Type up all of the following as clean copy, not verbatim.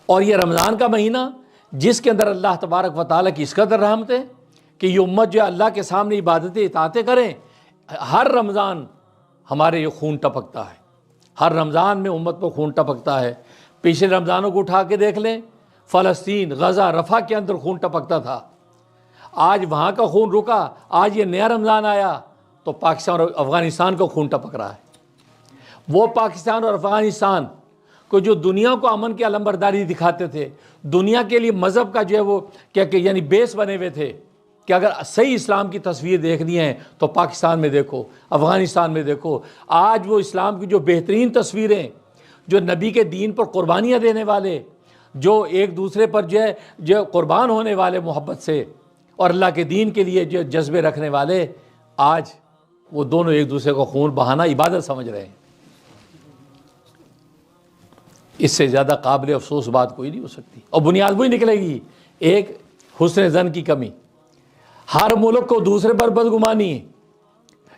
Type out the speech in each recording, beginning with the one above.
اور یہ رمضان کا مہینہ جس کے اندر اللہ تبارک و تعالیٰ کی اس قدر رحمت ہے کہ یہ امت جو ہے اللہ کے سامنے عبادتیں اطاعتیں کریں، ہر رمضان ہمارے یہ خون ٹپکتا ہے، ہر رمضان میں امت پر خون ٹپکتا ہے۔ پچھلے رمضانوں کو اٹھا کے دیکھ لیں، فلسطین، غزہ، رفح کے اندر خون ٹپکتا تھا، آج وہاں کا خون رکا، آج یہ نیا رمضان آیا تو پاکستان اور افغانستان کا خون ٹپک رہا ہے۔ وہ پاکستان اور افغانستان کو جو دنیا کو امن کی علمبرداری دکھاتے تھے، دنیا کے لیے مذہب کا جو ہے وہ کیا کہ یعنی بیس بنے ہوئے تھے کہ اگر صحیح اسلام کی تصویر دیکھنی ہے تو پاکستان میں دیکھو، افغانستان میں دیکھو، آج وہ اسلام کی جو بہترین تصویریں، جو نبی کے دین پر قربانیاں دینے والے، جو ایک دوسرے پر جو قربان ہونے والے محبت سے اور اللہ کے دین کے لیے جو جذبے رکھنے والے، آج وہ دونوں ایک دوسرے کو خون بہانا عبادت سمجھ رہے ہیں۔ اس سے زیادہ قابل افسوس بات کوئی نہیں ہو سکتی، اور بنیاد وہی نکلے گی، ایک حسن زن کی کمی، ہر ملک کو دوسرے پر بدگمانی ہے۔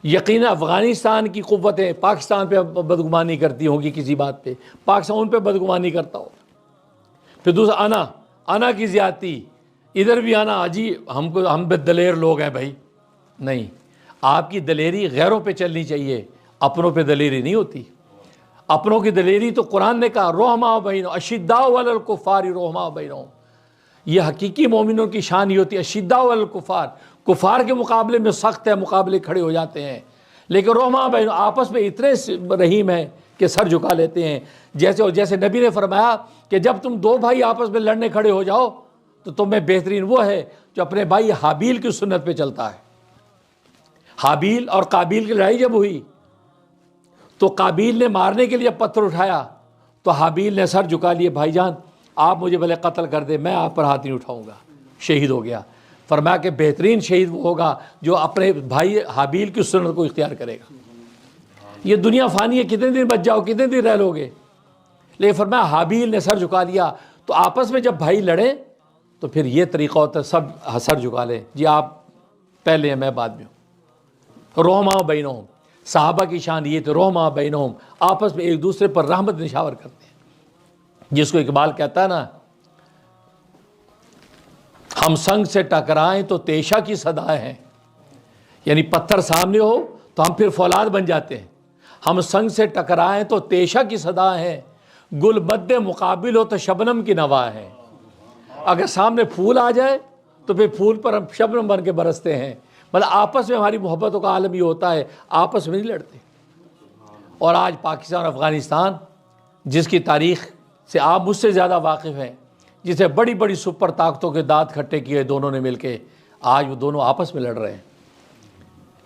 یقیناً افغانستان کی قوتیں پاکستان پہ بدگمانی کرتی ہوں گی کسی بات پہ، پاکستان ان پہ بدگمانی کرتا ہو، پھر دوسرا انا کی زیادتی، ادھر بھی آنا، جی ہم بے دلیر لوگ ہیں بھائی، نہیں، آپ کی دلیری غیروں پہ چلنی چاہیے، اپنوں پہ دلیری نہیں ہوتی۔ اپنوں کی دلیری تو قرآن نے کہا رحماء بینہم اشداء علی الکفار رحماء بینہم، یہ حقیقی مومنوں کی شان یہ ہوتی ہے، اشداء علی الکفار، کفار کے مقابلے میں سخت ہے، مقابلے کھڑے ہو جاتے ہیں، لیکن رحماء بینہم آپس میں اتنے رحیم ہیں کہ سر جھکا لیتے ہیں۔ جیسے نبی نے فرمایا کہ جب تم دو بھائی آپس میں لڑنے کھڑے ہو جاؤ تو تم میں بہترین وہ ہے جو اپنے بھائی حابیل کی سنت پہ چلتا ہے۔ حابیل اور قابیل کی لڑائی جب ہوئی تو قابیل نے مارنے کے لیے پتھر اٹھایا تو حابیل نے سر جھکا لیے، بھائی جان آپ مجھے بھلے قتل کر دیں، میں آپ پر ہاتھ نہیں اٹھاؤں گا، شہید ہو گیا۔ فرمایا کہ بہترین شہید وہ ہوگا جو اپنے بھائی حابیل کی سنت کو اختیار کرے گا۔ یہ دنیا فانی ہے، کتنے دن بچ جاؤ، کتنے دن رہ لو گے، لیکن فرمایا حابیل نے سر جھکا لیا۔ تو آپس میں جب بھائی لڑیں تو پھر یہ طریقہ ہوتا ہے، سب سر جھکا لیں، جی آپ پہلے ہیں میں بعد میں ہوں۔ رحماء بینہم، صحابہ کی شان یہ تھے، رحماء بینہم، آپس میں ایک دوسرے پر رحمت نشاور کرتے ہیں، جس کو اقبال کہتا ہے نا، ہم سنگ سے ٹکرائیں تو تیشہ کی صدائیں ہیں، یعنی پتھر سامنے ہو تو ہم پھر فولاد بن جاتے ہیں، ہم سنگ سے ٹکرائیں تو تیشہ کی صدائیں ہیں، گل بد مقابل ہو تو شبنم کی نوا ہے، اگر سامنے پھول آ جائے تو پھر پھول پر ہم شبنم بن کے برستے ہیں۔ مطلب آپس میں ہماری محبتوں کا عالم یہ ہوتا ہے، آپس میں نہیں لڑتے۔ اور آج پاکستان اور افغانستان جس کی تاریخ سے آپ مجھ سے زیادہ واقف ہیں، جسے بڑی بڑی سپر طاقتوں کے دانت کھٹے کیے دونوں نے مل کے، آج وہ دونوں آپس میں لڑ رہے ہیں۔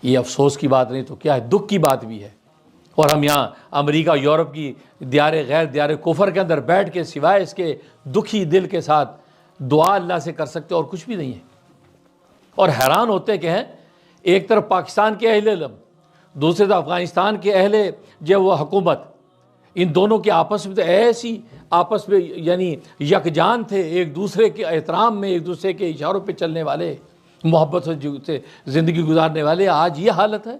یہ افسوس کی بات نہیں تو کیا ہے، دکھ کی بات بھی ہے۔ اور ہم یہاں امریکہ یورپ کی دیار غیر دیار کفر کے اندر بیٹھ کے سوائے اس کے دکھی دل کے ساتھ دعا اللہ سے کر سکتے اور کچھ بھی نہیں ہے۔ اور حیران ہوتے کہ ہیں، ایک طرف پاکستان کے اہل علم، دوسرے طرف افغانستان کے اہل جو وہ حکومت، ان دونوں کے آپس میں تو ایسی آپس میں یعنی یکجان تھے، ایک دوسرے کے احترام میں، ایک دوسرے کے اشاروں پہ چلنے والے، محبت سے زندگی گزارنے والے۔ آج یہ حالت ہے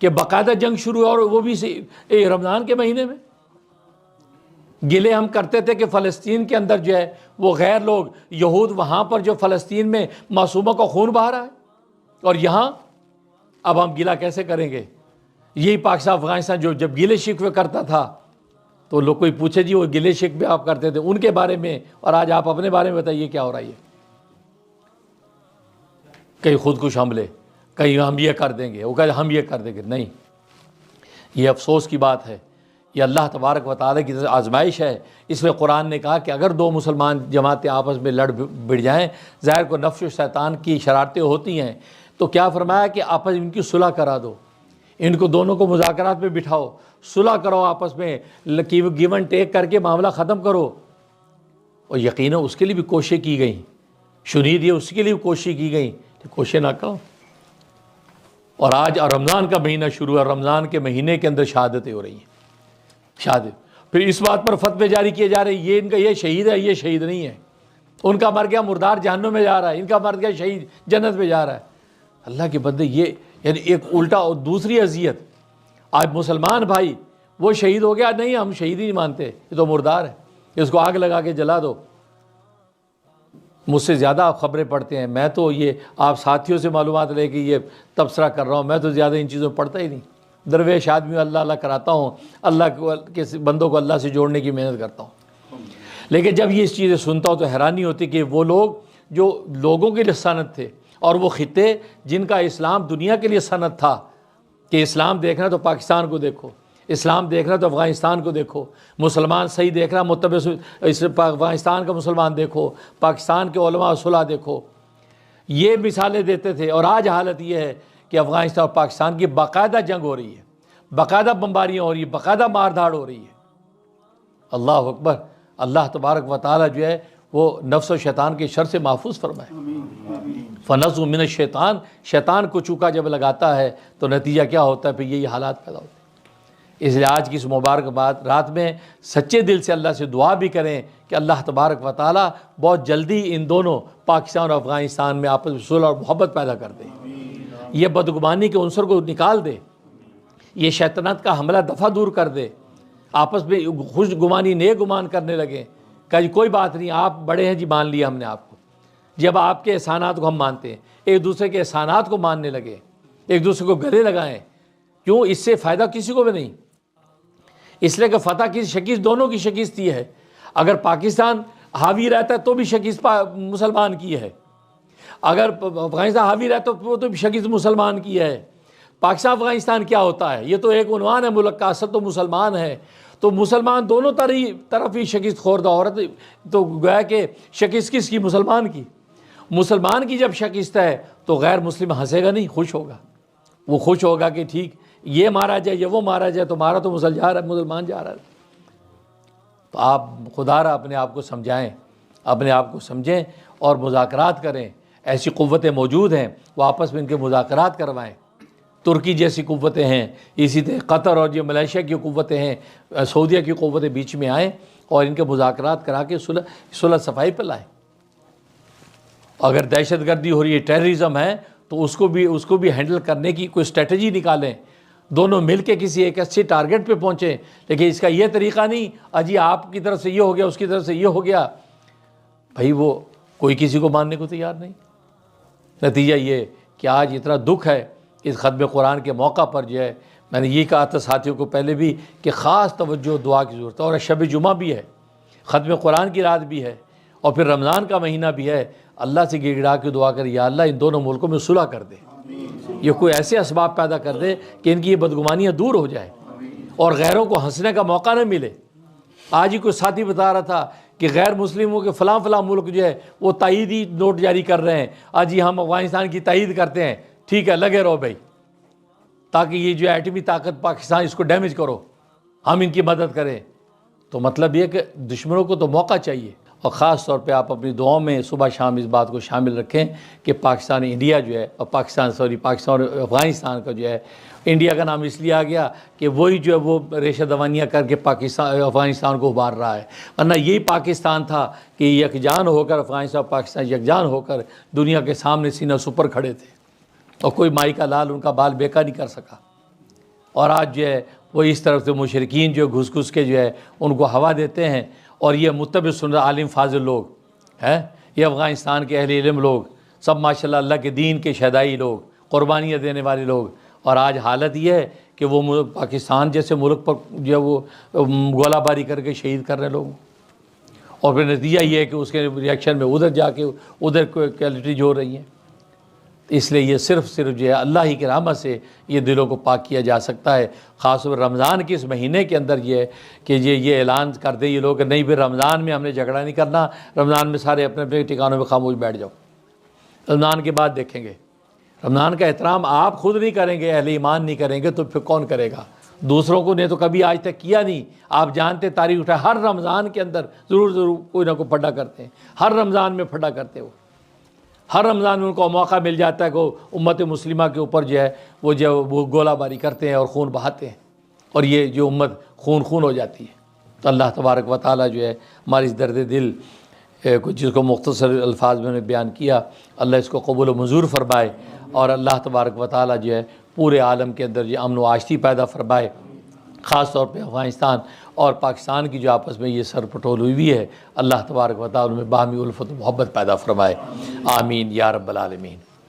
کہ باقاعدہ جنگ شروع ہے، اور وہ بھی رمضان کے مہینے میں۔ گلے ہم کرتے تھے کہ فلسطین کے اندر جو ہے وہ غیر لوگ یہود وہاں پر جو فلسطین میں معصوموں کا خون بہا رہا ہے، اور یہاں اب ہم گلہ کیسے کریں گے؟ یہی پاکستان افغانستان جو جب گلے شکوے کرتا تھا تو لوگ کوئی پوچھے جی وہ گلے شکوے آپ کرتے تھے ان کے بارے میں، اور آج آپ اپنے بارے میں بتائیے کیا ہو رہا ہے۔ کہیں خودکش حملے، کہیں ہم یہ کر دیں گے، وہ کہتے ہم یہ کر دیں گے، نہیں۔ یہ افسوس کی بات ہے، یہ اللہ تبارک و تعالیٰ کی آزمائش ہے۔ اس میں قرآن نے کہا کہ اگر دو مسلمان جماعتیں آپس میں لڑ بڑھ جائیں، ظاہر کو نفس و شیطان کی شرارتیں ہوتی ہیں، تو کیا فرمایا کہ آپس ان کی صلح کرا دو، ان کو دونوں کو مذاکرات میں بٹھاؤ، صلح کرو، آپس میں گیو اینڈ ٹیک کر کے معاملہ ختم کرو۔ اور یقیناً اس کے لیے بھی کوششیں کی گئیں، شنید یہ اس کے لیے بھی کوششیں کی گئیں، کوششیں ناکام۔ اور آج رمضان کا مہینہ شروع ہے، رمضان کے مہینے کے اندر شہادتیں ہو رہی ہیں، شہادت۔ پھر اس بات پر فتوے جاری کیے جا رہے ہیں، یہ ان کا یہ شہید ہے، یہ شہید نہیں ہے، ان کا مر گیا مردار جہنم میں جا رہا ہے، ان کا مر گیا شہید جنت میں جا رہا ہے۔ اللہ کے بندے، یہ یعنی ایک الٹا اور دوسری اذیت۔ آج مسلمان بھائی وہ شہید ہو گیا، نہیں ہم شہید ہی نہیں مانتے، یہ تو مردار ہے، اس کو آگ لگا کے جلا دو۔ مجھ سے زیادہ آپ خبریں پڑھتے ہیں، میں تو یہ آپ ساتھیوں سے معلومات لے کے یہ تبصرہ کر رہا ہوں، میں تو زیادہ ان چیزوں پڑھتا ہی نہیں۔ درویش آدمی اللہ اللہ کراتا ہوں، اللہ کے بندوں کو اللہ سے جوڑنے کی محنت کرتا ہوں، لیکن جب یہ چیزیں سنتا ہوں تو حیرانی ہوتی کہ وہ لوگ جو لوگوں کے لیے سند تھے، اور وہ خطے جن کا اسلام دنیا کے لیے سند تھا کہ اسلام دیکھنا تو پاکستان کو دیکھو، اسلام دیکھنا تو افغانستان کو دیکھو، مسلمان صحیح دیکھنا متبع افغانستان کا مسلمان دیکھو، پاکستان کے علماء صلح دیکھو، یہ مثالیں دیتے تھے۔ اور آج حالت یہ ہے کہ افغانستان اور پاکستان کی باقاعدہ جنگ ہو رہی ہے، باقاعدہ بمباریاں ہو رہی ہیں، باقاعدہ مار دھاڑ ہو رہی ہے۔ اللہ اکبر۔ اللہ تبارک و تعالیٰ جو ہے وہ نفس و شیطان کے شر سے محفوظ فرمائے۔ فنزع من الشیطان، شیطان کو چوکا جب لگاتا ہے تو نتیجہ کیا ہوتا ہے؟ پھر یہی حالات پیدا ہوتے ہیں۔ اس لیے آج کی اس مبارک رات میں سچے دل سے اللہ سے دعا بھی کریں کہ اللہ تبارک و تعالیٰ بہت جلدی ان دونوں پاکستان اور افغانستان میں آپس میں صلح اور محبت پیدا کر دے، یہ بدگمانی کے عنصر کو نکال دے، یہ شیطنت کا حملہ دفعہ دور کر دے، آپس میں خوش گمانی نیک گمان کرنے لگے کہ جی کوئی بات نہیں، آپ بڑے ہیں جی، مان لیا ہم نے آپ کو، جب آپ کے احسانات کو ہم مانتے ہیں، ایک دوسرے کے احسانات کو ماننے لگے، ایک دوسرے کو گلے لگائیں۔ کیوں؟ اس سے فائدہ کسی کو بھی نہیں، اس لیے کہ فتح کی شکست دونوں کی شکست یہ ہے۔ اگر پاکستان حاوی رہتا ہے تو بھی شکست مسلمان کی ہے، اگر افغانستان حاوی رہتا ہے تو بھی شکست مسلمان کی ہے۔ پاکستان افغانستان کیا ہوتا ہے؟ یہ تو ایک عنوان ہے ملک کا، اصل تو مسلمان ہے۔ تو مسلمان دونوں طرف ہی شکست خوردہ عورت، تو گویا کہ شکست کس کی؟ مسلمان کی۔ مسلمان کی جب شکست ہے تو غیر مسلم ہنسے گا نہیں، خوش ہوگا، وہ خوش ہوگا کہ ٹھیک یہ مارا جائے یا وہ مارا جائے تو مارا تو مسلمان جا رہا ہے۔ تو آپ خدا را اپنے آپ کو سمجھائیں، اپنے آپ کو سمجھیں اور مذاکرات کریں۔ ایسی قوتیں موجود ہیں، وہ آپس میں ان کے مذاکرات کروائیں۔ ترکی جیسی قوتیں ہیں، اسی طرح قطر اور جو ملیشیا کی قوتیں ہیں، سعودیہ کی قوتیں بیچ میں آئیں اور ان کے مذاکرات کرا کے صلح صفائی پہ لائیں۔ اگر دہشت گردی ہو رہی ہے، ٹیررزم ہے، تو اس کو بھی ہینڈل کرنے کی کوئی اسٹریٹجی نکالیں، دونوں مل کے کسی ایک اچھے ٹارگٹ پہ پہنچیں۔ لیکن اس کا یہ طریقہ نہیں اجی آپ کی طرف سے یہ ہو گیا، اس کی طرف سے یہ ہو گیا، بھائی وہ کوئی کسی کو ماننے کو تیار نہیں۔ نتیجہ یہ کہ آج اتنا دکھ ہے اس ختم قرآن کے موقع پر جو ہے، میں نے یہ کہا تھا ساتھیوں کو پہلے بھی کہ خاص توجہ دعا کی ضرورت ہے، اور شب جمعہ بھی ہے، ختم قرآن کی رات بھی ہے، اور پھر رمضان کا مہینہ بھی ہے۔ اللہ سے گڑ گڑا کے دعا کر، یا اللہ ان دونوں ملکوں میں صلح کر دے، یہ کوئی ایسے اسباب پیدا کر دے کہ ان کی یہ بدگمانیاں دور ہو جائیں اور غیروں کو ہنسنے کا موقع نہ ملے۔ آج ہی کوئی ساتھی بتا رہا تھا کہ غیر مسلموں کے فلاں ملک جو ہے وہ تائیدی نوٹ جاری کر رہے ہیں، آج ہی ہم افغانستان کی تائید کرتے ہیں، ٹھیک ہے لگے رہو بھائی، تاکہ یہ جو ایٹمی طاقت پاکستان اس کو ڈیمیج کرو، ہم ان کی مدد کریں۔ تو مطلب یہ کہ دشمنوں کو تو موقع چاہیے، اور خاص طور پہ آپ اپنی دعاؤں میں صبح شام اس بات کو شامل رکھیں کہ پاکستان انڈیا جو ہے، اور پاکستان اور افغانستان کا جو ہے، انڈیا کا نام اس لیے آ گیا کہ وہی جو ہے وہ ریشہ دوانیاں کر کے افغانستان کو ابھار رہا ہے، ورنہ یہی پاکستان تھا کہ یکجان ہو کر افغانستان اور پاکستان یکجان ہو کر دنیا کے سامنے سینہ سپر کھڑے تھے، اور کوئی مائی کا لال ان کا بال بیکا نہیں کر سکا۔ اور آج جو ہے وہ اس طرف سے مشرکین جو گھس گھس کے جو ہے ان کو ہوا دیتے ہیں، اور یہ متبع سنت عالم فاضل لوگ ہیں، یہ افغانستان کے اہل علم لوگ سب ماشاءاللہ اللہ کے دین کے شہدائی لوگ، قربانیاں دینے والے لوگ، اور آج حالت یہ ہے کہ وہ پاکستان جیسے ملک پر جو ہے وہ گولہ باری کر کے شہید کر رہے لوگ، اور پھر نتیجہ یہ ہے کہ اس کے ریئیکشن میں ادھر جا کے ادھر کوالٹی جو ہو رہی ہیں۔ اس لیے یہ صرف جو ہے اللہ ہی کی رحمت سے یہ دلوں کو پاک کیا جا سکتا ہے۔ خاص طور پر رمضان کے اس مہینے کے اندر یہ ہے کہ یہ اعلان کر دے یہ لوگ کہ نہیں بھی رمضان میں ہم نے جھگڑا نہیں کرنا، رمضان میں سارے اپنے اپنے ٹھکانوں میں خاموش بیٹھ جاؤ، رمضان کے بعد دیکھیں گے۔ رمضان کا احترام آپ خود نہیں کریں گے، اہل ایمان نہیں کریں گے تو پھر کون کرے گا؟ دوسروں کو نے تو کبھی آج تک کیا نہیں۔ آپ جانتے تاریخ اٹھا، ہر رمضان کے اندر ضرور کوئی نہ کوئی پھڈا کرتے ہیں، ہر رمضان میں پھڈا کرتے ہو، ہر رمضان میں ان کو موقع مل جاتا ہے کہ امت مسلمہ کے اوپر جو ہے وہ گولہ باری کرتے ہیں اور خون بہاتے ہیں، اور یہ جو امت خون ہو جاتی ہے۔ تو اللہ تبارک و تعالیٰ جو ہے ہماری اس درد دل جس کو مختصر الفاظ میں نے بیان کیا، اللہ اس کو قبول و منظور فرمائے، اور اللہ تبارک و تعالیٰ جو ہے پورے عالم کے اندر یہ امن و آشتی پیدا فرمائے، خاص طور پہ افغانستان اور پاکستان کی جو آپس میں یہ سر پٹول ہوئی ہے، اللہ تبارک و تعالیٰ میں باہمی الفت و محبت پیدا فرمائے، آمین یا رب العالمین۔